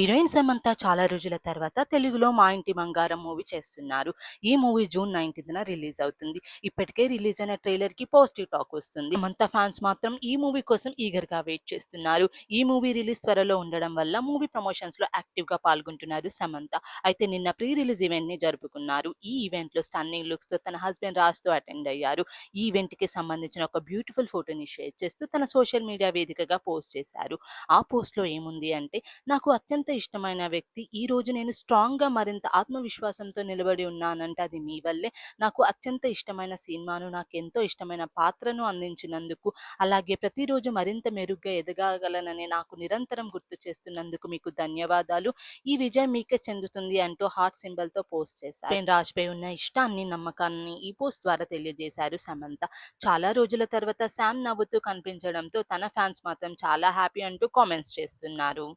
Heroine Samantha చాలా రోజుల తర్వాత తెలుగులో 'మా ఇంటి బంగారం' మూవీ చేస్తున్నారు. ఈ మూవీ జూన్ 19న రిలీజ్ అవుతుంది. ఇప్పటికే రిలీజ్ అయిన ట్రైలర్‌కి పాజిటివ్ టాక్ వస్తుంది. సమంత ఫ్యాన్స్ మాత్రం ఈ మూవీ కోసం ఈగర్‌గా వెయిట్ చేస్తున్నారు. ఈ మూవీ రిలీజ్ త్వరలో ఉండడం వల్ల మూవీ ప్రమోషన్స్‌లో యాక్టివ్‌గా పాల్గొంటున్నారు సమంత. అయితే నిన్న ప్రీ రిలీజ్ ఈవెంట్‌ని జరుపుకున్నారు. ఈ ఈవెంట్‌లో స్టన్నింగ్ లుక్స్‌తో తన హస్బెండ్ రాజ్‌తో అటెండ్ అయ్యారు. ఈ ఈవెంట్‌కి సంబంధించిన ఒక బ్యూటిఫుల్ ఫోటోని షేర్ చేస్తూ తన సోషల్ మీడియా వేదికగా పోస్ట్ చేశారు. ఆ పోస్ట్‌లో ఏముంది అంటే, నాకు అత్యంత ఇష్టమైన వ్యక్తి, ఈరోజు నేను స్ట్రాంగ్‌గా మరింత ఆత్మవిశ్వాసంతో నిలబడి ఉన్నానంటే అది మీ వల్లే. నాకు అత్యంత ఇష్టమైన సినిమాను, నాకెంతో ఇష్టమైన పాత్రను అందించినందుకు, అలాగే ప్రతిరోజు మరింత మెరుగ్గా ఎదగగలనని నాకు నిరంతరం గుర్తు చేస్తున్నందుకు మీకు ధన్యవాదాలు. ఈ విజయం మీకే చెందుతుంది అంటూ హార్ట్ సింబల్‌తో పోస్ట్ చేశారు. పెన్ రాజ్‌పై ఉన్న ఇష్టాన్ని, నమ్మకాన్ని ఈ పోస్ట్ ద్వారా తెలియజేశారు సమంత. చాలా రోజుల తర్వాత శామ్ నవ్వుతూ కనిపించడంతో తన ఫ్యాన్స్ మాత్రం చాలా హ్యాపీ అంటూ కామెంట్స్ చేస్తున్నారు.